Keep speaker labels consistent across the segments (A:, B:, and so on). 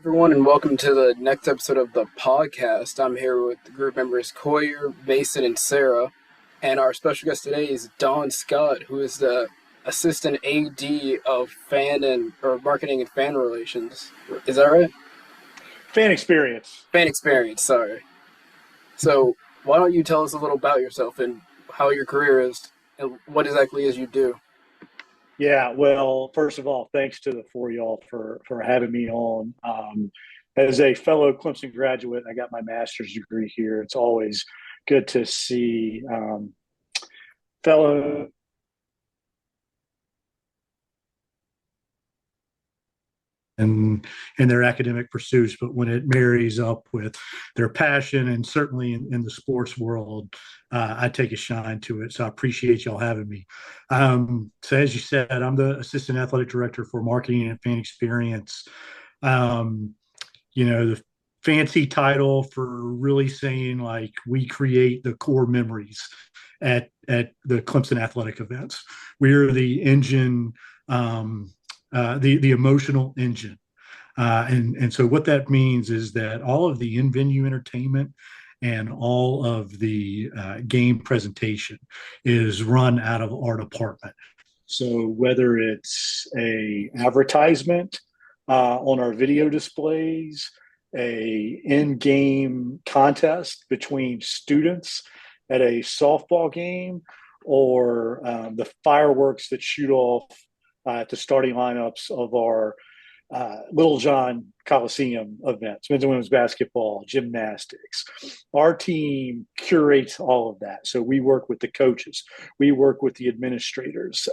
A: everyone, and welcome to the next episode of the podcast. I'm here with the group members Collier, Mason, and Sarah, and our special guest today is Don Scott, who is the Assistant AD of Marketing and Fan Relations. Is that right?
B: Fan experience.
A: Fan experience, sorry. So, why don't you tell us a little about yourself and how your career is, and what exactly is you do?
B: Yeah, well, first of all, thanks to the four of y'all for having me on. As a fellow Clemson graduate, I got my master's degree here. It's always good to see fellow and in their academic pursuits, but when it marries up with their passion and certainly in the sports world, I take a shine to it. So I appreciate y'all having me. So as you said, I'm the assistant athletic director for marketing and fan experience. The fancy title for really saying like we create the core memories at the Clemson athletic events. We're the engine, the emotional engine. And so what that means is that all of the in-venue entertainment and all of the game presentation is run out of our department. So whether it's a advertisement on our video displays, a in-game contest between students at a softball game, or the fireworks that shoot off at the starting lineups of our Little John Coliseum events, men's and women's basketball, gymnastics. Our team curates all of that. So we work with the coaches, we work with the administrators,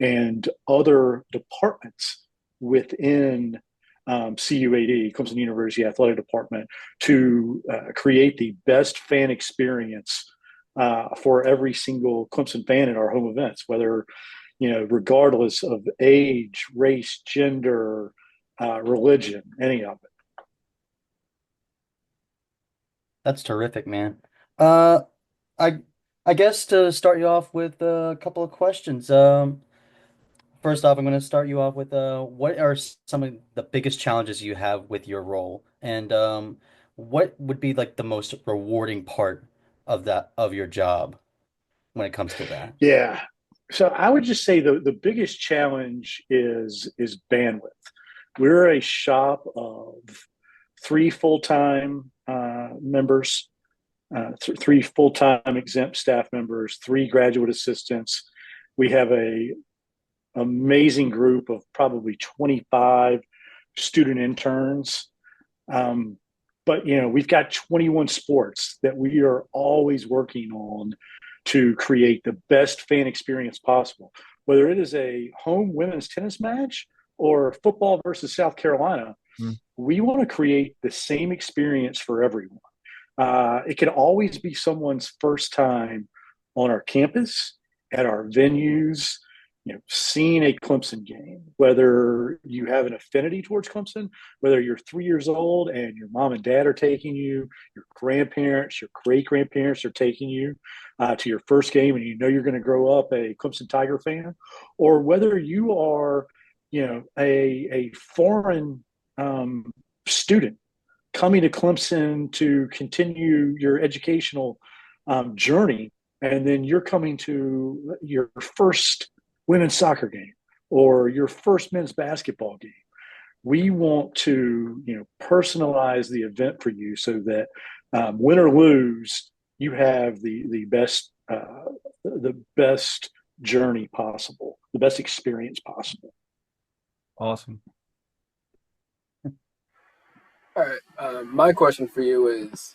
B: and other departments within CUAD, Clemson University Athletic Department, to create the best fan experience for every single Clemson fan at our home events, whether regardless of age, race, gender, religion, any of it.
C: That's terrific, man. I I guess to start you off with a couple of questions. First off, I'm going to start you off with what are some of the biggest challenges you have with your role, and what would be like the most rewarding part of your job when it comes to that?
B: Yeah. So I would just say the biggest challenge is bandwidth. We're a shop of three full-time members, three full-time exempt staff members, three graduate assistants. We have a amazing group of probably 25 student interns. But we've got 21 sports that we are always working on to create the best fan experience possible, whether it is a home women's tennis match or football versus South Carolina. We want to create the same experience for everyone. It can always be someone's first time on our campus, at our venues, seeing a Clemson game, whether you have an affinity towards Clemson, whether you're 3 years old and your mom and dad are taking you, your grandparents, your great-grandparents are taking you to your first game and you're going to grow up a Clemson Tiger fan, or whether you are, a foreign student coming to Clemson to continue your educational journey, and then you're coming to your first women's soccer game or your first men's basketball game. We want to, personalize the event for you so that win or lose, you have the best journey possible, the best experience possible.
D: Awesome.
A: All right. My question for you is,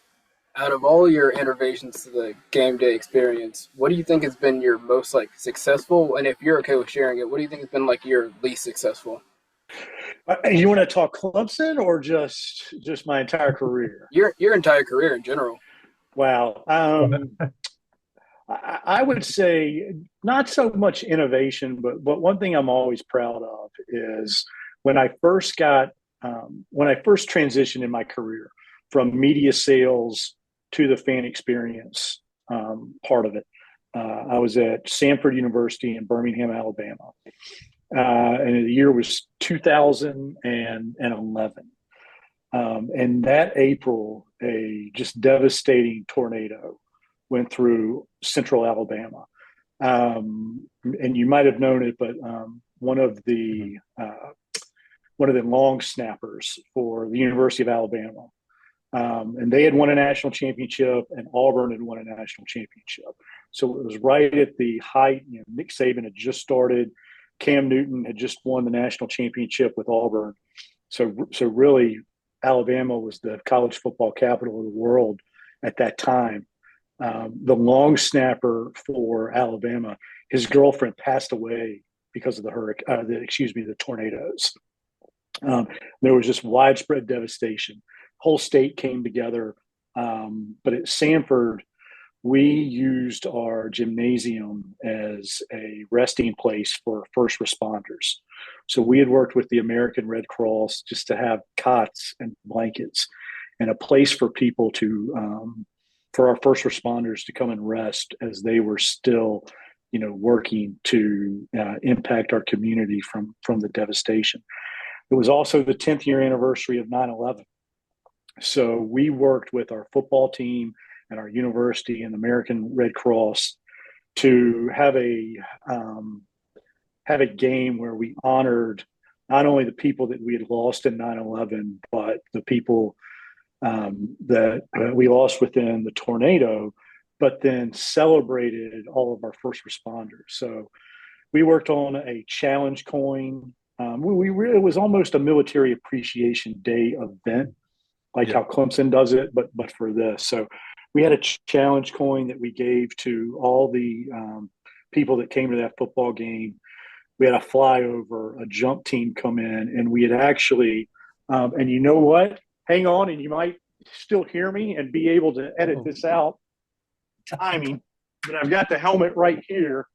A: out of all your innovations to the game day experience, what do you think has been your most successful? And if you're okay with sharing it, what do you think has been your least successful?
B: You want to talk Clemson or just my entire career?
A: Your entire career in general.
B: Wow. I would say not so much innovation, but one thing I'm always proud of is when I first transitioned in my career from media sales to the fan experience part of it. I was at Samford University in Birmingham, Alabama. And the year was 2011. And that April, a just devastating tornado went through central Alabama. And you might have known it, but one of the long snappers for the University of Alabama, and they had won a national championship, and Auburn had won a national championship. So it was right at the height. Nick Saban had just started. Cam Newton had just won the national championship with Auburn. So really, Alabama was the college football capital of the world at that time. The long snapper for Alabama, his girlfriend passed away because of the tornadoes. There was just widespread devastation. Whole state came together. But at Sanford, we used our gymnasium as a resting place for first responders. So we had worked with the American Red Cross just to have cots and blankets and a place for people for our first responders to come and rest as they were still, working to impact our community from the devastation. It was also the 10th year anniversary of 9/11. So we worked with our football team and our university and American Red Cross to have a game where we honored not only the people that we had lost in 9/11, but the people that we lost within the tornado, but then celebrated all of our first responders. So we worked on a challenge coin. It was almost a military appreciation day event, like how Clemson does it, but for this. So we had a challenge coin that we gave to all the people that came to that football game. We had a flyover, a jump team come in, and we had actually, and you know what? Hang on, and you might still hear me and be able to edit this out. Timing, but I've got the helmet right here.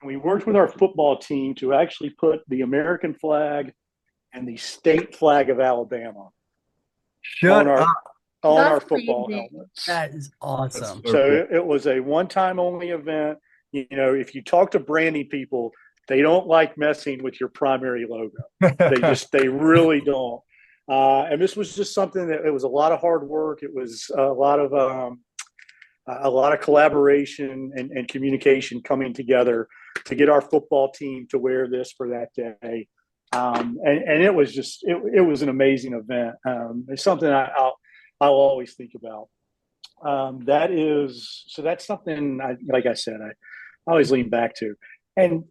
B: And we worked with our football team to actually put the American flag and the state flag of Alabama on our football helmets.
C: That is awesome.
B: So it was a one-time only event. If you talk to branding people, they don't like messing with your primary logo. They really don't. And this was just something that it was a lot of hard work. It was a lot of collaboration and communication coming together to get our football team to wear this for that day. And it was just, it was an amazing event. It's something I'll always think about. That's something like I said, I always lean back to. And,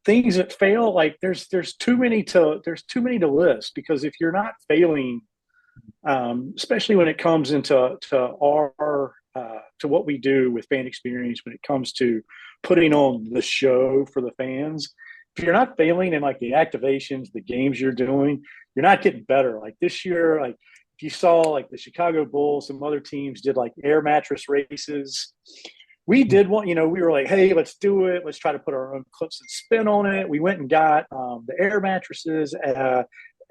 B: things that fail, like there's too many to list, because if you're not failing, especially when it comes into our to what we do with fan experience, when it comes to putting on the show for the fans, if you're not failing in like the activations, the games you're doing, you're not getting better. Like this year, like if you saw like the Chicago Bulls, some other teams did like air mattress races. We did one, we were like, hey, let's do it. Let's try to put our own Clemson spin on it. We went and got the air mattresses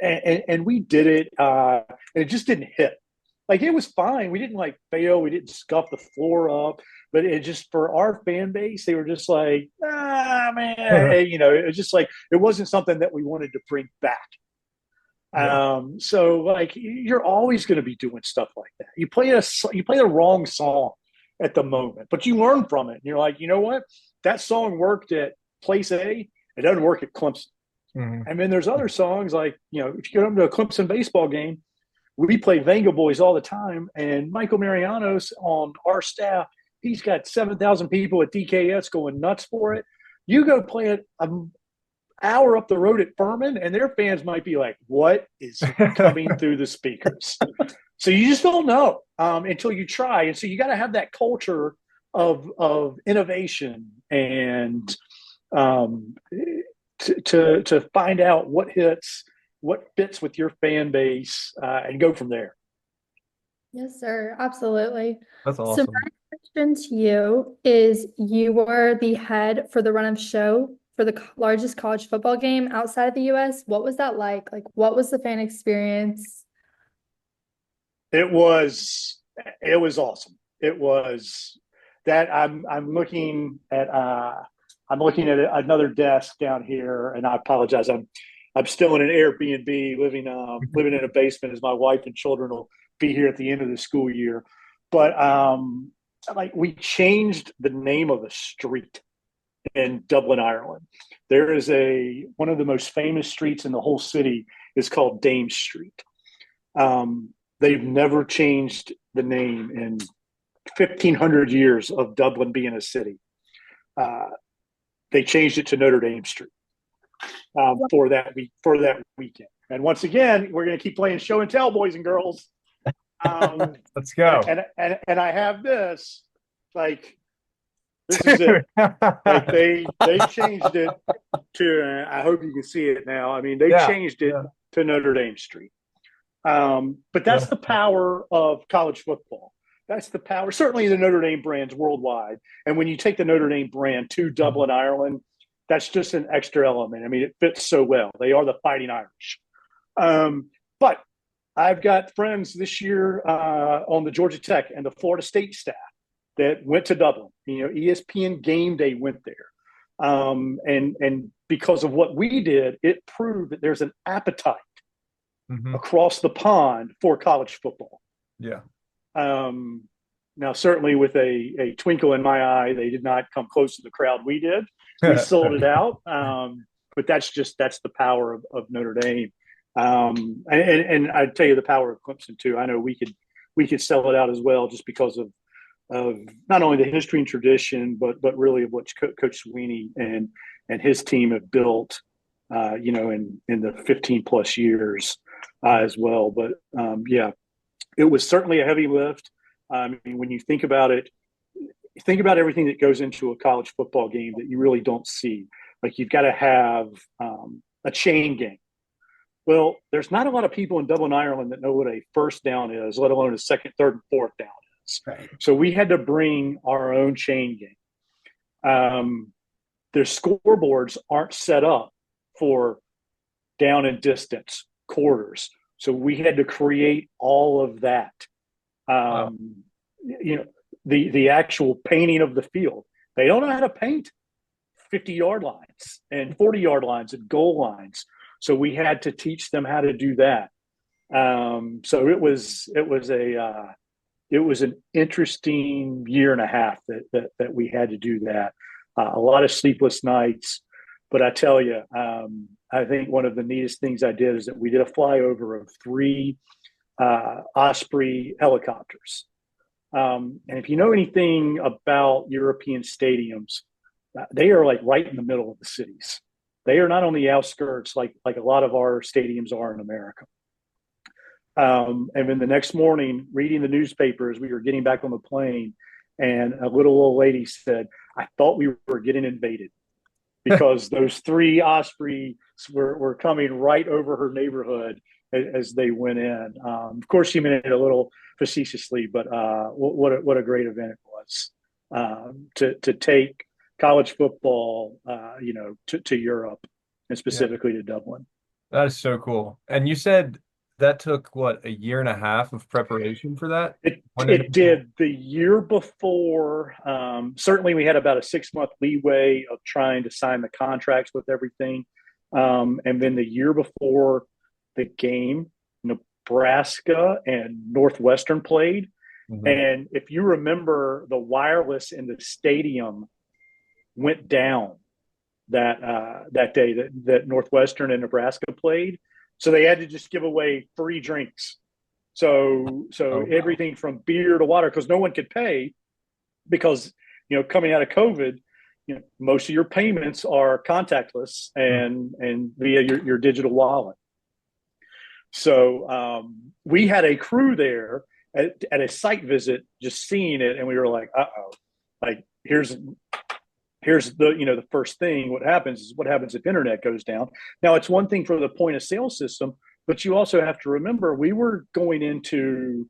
B: and we did it. And it just didn't hit. Like it was fine. We didn't like fail. We didn't scuff the floor up. But it just, for our fan base, they were just like, man, it was just like, it wasn't something that we wanted to bring back. Yeah. So like, you're always going to be doing stuff like that. You play the wrong song at the moment, but you learn from it. And you're like, you know what? That song worked at place A. It doesn't work at Clemson. Mm-hmm. And then there's other songs like, if you go to a Clemson baseball game, we play Venga Boys all the time. And Michael Marianos on our staff, he's got 7,000 people at DKS going nuts for it. You go play it an hour up the road at Furman, and their fans might be like, what is coming through the speakers? So you just don't know until you try. And so you got to have that culture of innovation and to find out what hits, what fits with your fan base, and go from there.
E: Yes, sir. Absolutely.
D: That's awesome.
E: So my question to you is, you were the head for the run of show for the largest college football game outside of the U.S. What was that like? Like, what was the fan experience?
B: It was awesome. It was that I'm looking at another desk down here, and I apologize. I'm still in an Airbnb, living in a basement, as my wife and children will be here at the end of the school year. But like, we changed the name of a street in Dublin, Ireland. There is one of the most famous streets in the whole city is called Dame Street. They've never changed the name in 1,500 years of Dublin being a city. They changed it to Notre Dame Street for that weekend. And once again, we're going to keep playing show and tell, boys and girls.
D: Let's go.
B: And I have this, like, this is it. Like, they changed it to. I hope you can see it now. I mean, they changed it to Notre Dame Street. But that's the power of college football. That's the power. Certainly, the Notre Dame brand's worldwide, and when you take the Notre Dame brand to Dublin, Ireland, that's just an extra element. I mean, it fits so well. They are the Fighting Irish. But I've got friends this year on the Georgia Tech and the Florida State staff that went to Dublin. You know, ESPN Game Day went there. And because of what we did, it proved that there's an appetite across the pond for college football.
D: Yeah.
B: Now, certainly with a twinkle in my eye, they did not come close to the crowd we did. We sold it out. But that's the power of Notre Dame. And I'd tell you the power of Clemson too. I know we could sell it out as well, just because of not only the history and tradition, but really of what Coach Sweeney and his team have built, in the 15 plus years as well. But it was certainly a heavy lift. I mean, when you think about it, think about everything that goes into a college football game that you really don't see. Like, you've got to have a chain game. Well, there's not a lot of people in Dublin, Ireland that know what a first down is, let alone a second, third, and fourth down is.
C: Right.
B: So we had to bring our own chain game. Their scoreboards aren't set up for down and distance, quarters. So we had to create all of that.
D: Wow.
B: The actual painting of the field. They don't know how to paint 50-yard lines and 40-yard lines and goal lines. So we had to teach them how to do that. So it was an interesting year and a half that we had to do that. A lot of sleepless nights, but I tell you, I think one of the neatest things I did is that we did a flyover of 3 Osprey helicopters. And if you know anything about European stadiums, they are like right in the middle of the cities. They are not on the outskirts like a lot of our stadiums are in America. And then the next morning, reading the newspaper as we were getting back on the plane, and a little old lady said, "I thought we were getting invaded," because those 3 Ospreys were coming right over her neighborhood as they went in. Of course, she meant it a little facetiously, but what a great event it was to take college football, to Europe, and specifically to Dublin.
D: That is so cool. And you said that took, what, a year and a half of preparation for that?
B: It did. The year before, certainly we had about a 6-month leeway of trying to sign the contracts with everything. And then the year before the game, Nebraska and Northwestern played. And if you remember, the wireless in the stadium went down that day that Northwestern and Nebraska played. So they had to just give away free drinks. So everything from beer to water, because no one could pay, because, coming out of COVID, most of your payments are contactless and via your digital wallet. So we had a crew there at a site visit, just seeing it, and we were like, uh-oh, like here's the first thing. What happens if internet goes down? Now, it's one thing for the point of sale system, but you also have to remember we were going into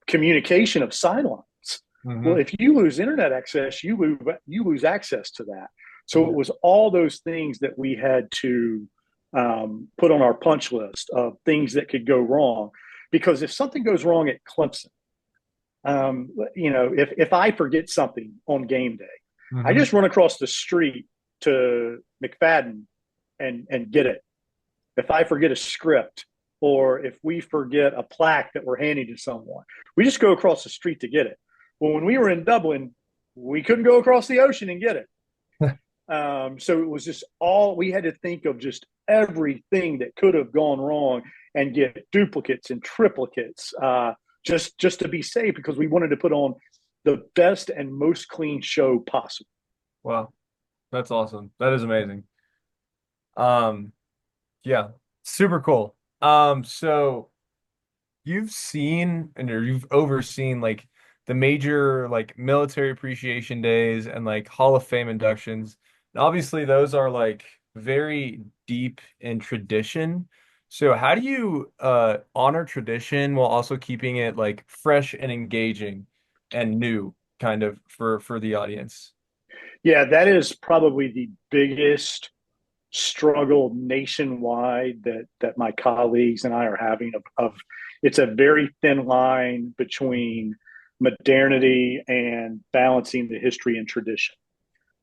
B: communication of sidelines. Well, if you lose internet access, you lose access to that. So it was all those things that we had to put on our punch list of things that could go wrong. Because if something goes wrong at Clemson, if I forget something on game day, I just run across the street to McFadden and get it. If I forget a script, or if we forget a plaque that we're handing to someone, we just go across the street to get it. Well, when we were in Dublin, we couldn't go across the ocean and get it. So it was just we had to think of just everything that could have gone wrong and get duplicates and triplicates, just to be safe, because we wanted to put on the best and most clean show possible.
D: Wow, that's awesome. That is amazing. Yeah, super cool. So you've seen or you've overseen like the major like military appreciation days and like Hall of Fame inductions. And obviously those are like very deep in tradition. So how do you honor tradition while also keeping it like fresh and engaging and new kind of for the audience?
B: Yeah, that is probably the biggest struggle nationwide that my colleagues and I are having of it's a very thin line between modernity and balancing the history and tradition.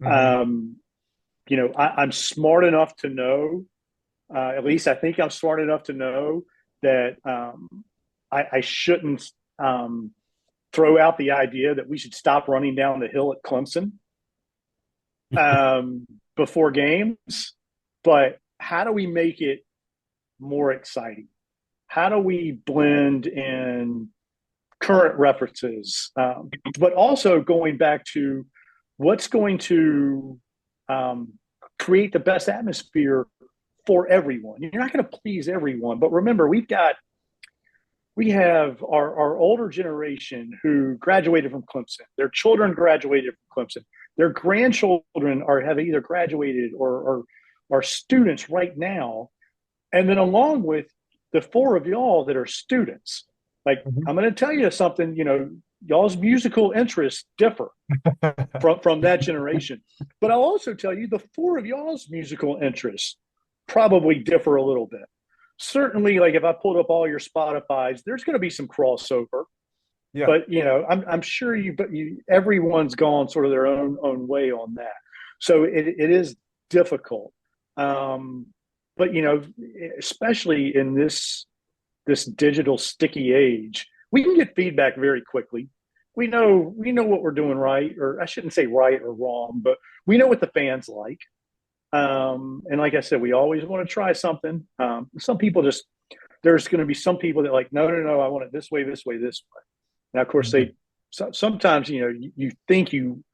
D: Hmm.
B: I'm smart enough to know, at least I think I'm smart enough to know that I shouldn't throw out the idea that we should stop running down the hill at Clemson before games. But how do we make it more exciting? How do we blend in current references, but also going back to what's going to create the best atmosphere for everyone? You're not going to please everyone, but remember, we have our older generation who graduated from Clemson. Their children graduated from Clemson. Their grandchildren have either graduated or are students right now. And then along with the four of y'all that are students, like
D: Mhm.
B: I'm going to tell you something, y'all's musical interests differ from that generation. But I'll also tell you the four of y'all's musical interests probably differ a little bit. Certainly, like if I pulled up all your Spotify's, there's going to be some crossover.
D: Yeah.
B: But I'm sure everyone's gone sort of their own way on that. So it is difficult. But especially in this digital sticky age, we can get feedback very quickly. We know what we're doing right, or I shouldn't say right or wrong, but we know what the fans like. And like I said, we always want to try something. Some people there's going to be some people that like, no, I want it this way, this way, this way. Now, of course,
D: Mhm.
B: sometimes you think you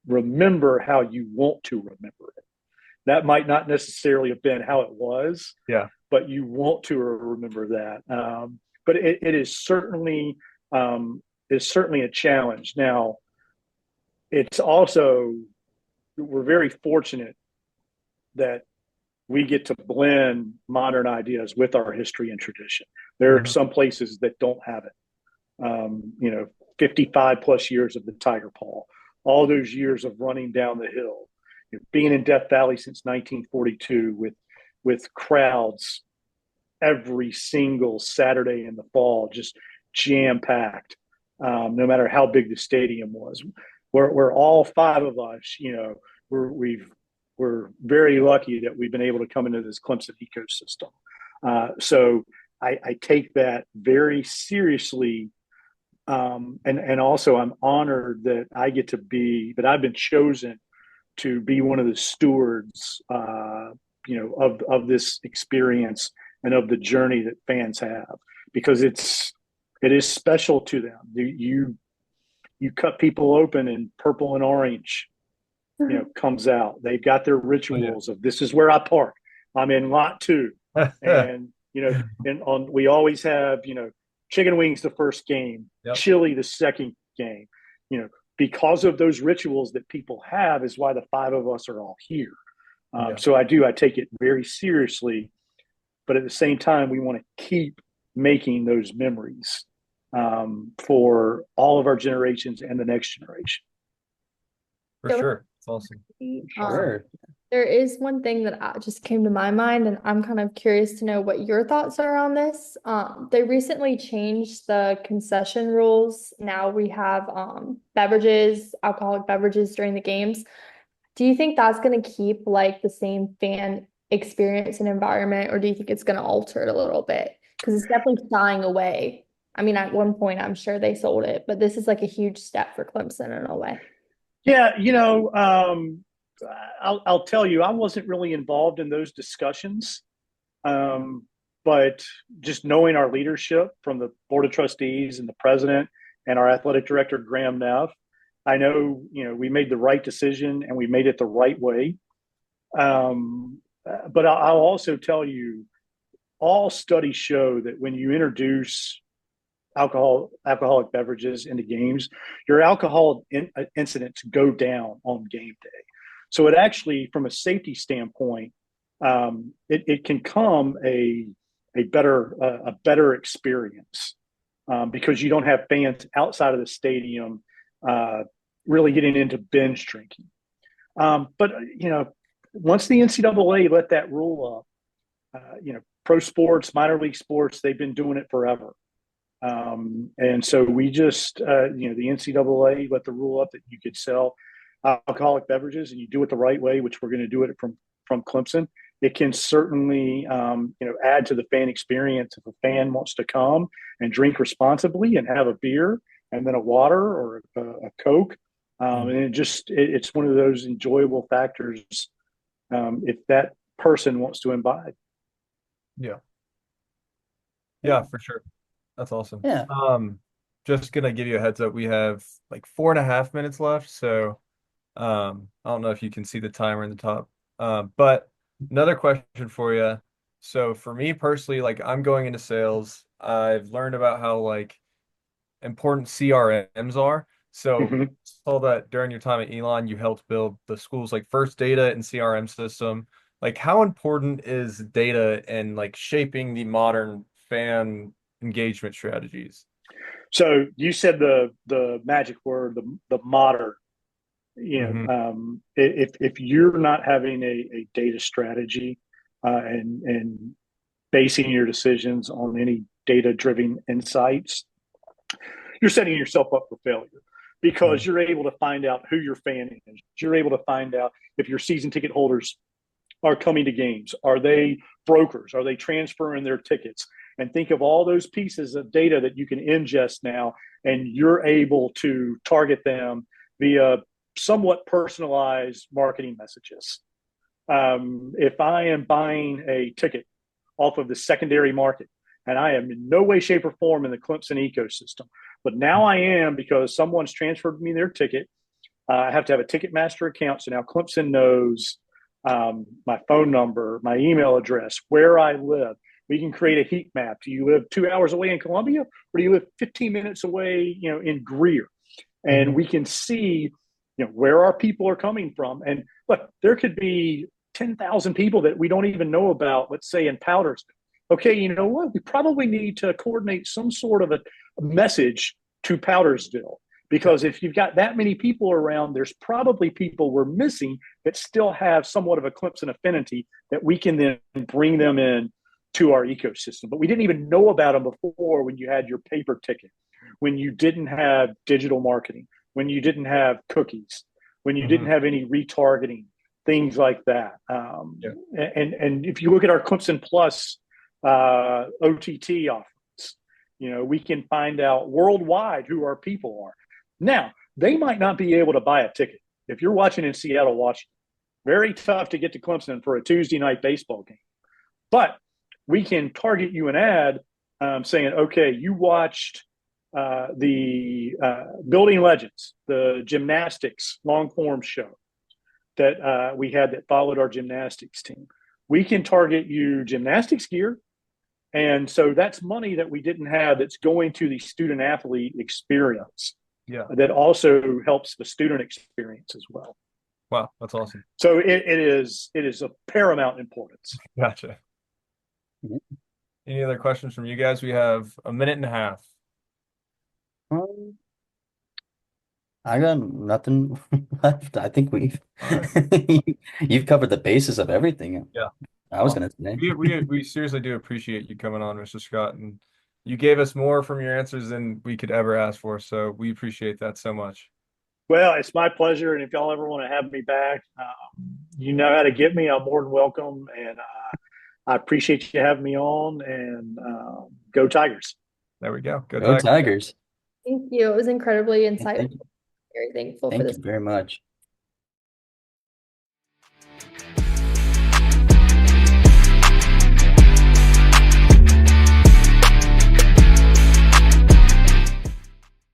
B: remember how you want to remember it. That might not necessarily have been how it was,
D: Yeah.
B: but you want to remember that. But it is certainly a challenge. Now, it's also we're very fortunate that we get to blend modern ideas with our history and tradition. There are
D: Mhm.
B: some places that don't have it. 55 plus years of the Tiger Paw, all those years of running down the hill, being in Death Valley since 1942 with crowds every single Saturday in the fall, just jam packed, no matter how big the stadium was. We're all five of us, we're very lucky that we've been able to come into this Clemson ecosystem. So I take that very seriously. And also I'm honored that I've been chosen to be one of the stewards, of this experience and of the journey that fans have, because it is special to them. You cut people open and purple and orange, comes out. They've got their
D: Oh, yeah.
B: rituals of this is where I park. I'm in lot 2, and we always have chicken wings the first game,
D: Yep.
B: chili the second game. Because of those rituals that people have is why the five of us are all here.
D: Yeah.
B: So I take it very seriously, but at the same time, we want to keep making those memories for all of our generations and the next generation.
D: For sure. It's awesome.
C: Sure.
E: There is one thing that just came to my mind, and I'm kind of curious to know what your thoughts are on this. They recently changed the concession rules. Now we have alcoholic beverages during the games. Do you think that's going to keep like the same fan experience and environment, or do you think it's going to alter it a little bit? Because it's definitely shying away. I mean, at one point, I'm sure they sold it, but this is like a huge step for Clemson in a way.
B: Yeah, I'll tell you, I wasn't really involved in those discussions. Um, but just knowing our leadership from the board of trustees and the president and our athletic director, Graham Neff, I know, we made the right decision and we made it the right way. But I'll also tell you, all studies show that when you introduce alcoholic beverages into games, your incidents go down on game day. So it actually, from a safety standpoint, it can come a better experience because you don't have fans outside of the stadium really getting into binge drinking. But once the NCAA let that rule up, pro sports, minor league sports, they've been doing it forever. And so we just, the NCAA let the rule up that you could sell alcoholic beverages, and you do it the right way, which we're going to do it from Clemson. It can certainly, add to the fan experience. If a fan wants to come and drink responsibly and have a beer and then a water or a Coke, and it's one of those enjoyable factors if that person wants to imbibe.
D: Yeah, for sure. That's awesome.
C: Yeah.
D: Just gonna give you a heads up. We have like 4.5 minutes left, so I don't know if you can see the timer in the top. But another question for you. So for me personally, like I'm going into sales. I've learned about how like important CRMs are. So
B: Mm-hmm.
D: saw that during your time at Elon, you helped build the school's like first data and CRM system. Like how important is data and like shaping the modern fan engagement strategies?
B: So you said the magic word, the modern. If you're not having a data strategy and basing your decisions on any data-driven insights, you're setting yourself up for failure because you're able to find out who your fan is. You're able to find out if your season ticket holders are coming to games. Are they brokers? Are they transferring their tickets? And think of all those pieces of data that you can ingest now, and you're able to target them via somewhat personalized marketing messages. If I am buying a ticket off of the secondary market, and I am in no way, shape, or form in the Clemson ecosystem, but now I am because someone's transferred me their ticket. I have to have a Ticketmaster account, so now Clemson knows my phone number, my email address, where I live. We can create a heat map. Do you live 2 hours away in Columbia, or do you live 15 minutes away, in Greer? And we can see, where our people are coming from. And look, there could be 10,000 people that we don't even know about, let's say in Powdersville. Okay, you know what? We probably need to coordinate some sort of a message to Powdersville, because if you've got that many people around, there's probably people we're missing that still have somewhat of a Clemson affinity that we can then bring them in to our ecosystem. But we didn't even know about them before when you had your paper ticket, when you didn't have digital marketing, when you didn't have cookies, when you didn't have any retargeting, things like that. And if you look at our Clemson Plus OTT offerings, we can find out worldwide who our people are. Now, they might not be able to buy a ticket. If you're watching in Seattle, Washington, very tough to get to Clemson for a Tuesday night baseball game. But we can target you an ad saying, okay, you watched the Building Legends, the gymnastics long form show that we had that followed our gymnastics team. We can target you gymnastics gear. And so that's money that we didn't have that's going to the student athlete experience.
D: Yeah.
B: That also helps the student experience as well.
D: Wow, that's awesome.
B: So it is of paramount importance.
D: Gotcha. Any other questions from you guys? We have a minute and a half.
C: I got nothing left. I think
D: All right.
C: you've covered the basis of everything.
D: Yeah.
C: I was gonna say.
D: We seriously do appreciate you coming on, Mr. Scott, and you gave us more from your answers than we could ever ask for. So we appreciate that so much.
B: Well, it's my pleasure. And if y'all ever want to have me back, you know how to get me. I'm more than welcome. And I appreciate you having me on. And go Tigers.
D: There we go. Go
C: Go
D: Tigers.
C: Tigers.
E: Thank you. It was incredibly
C: Thank
E: insightful.
C: you.
E: Very thankful for
C: Thank
E: this.
C: you very much.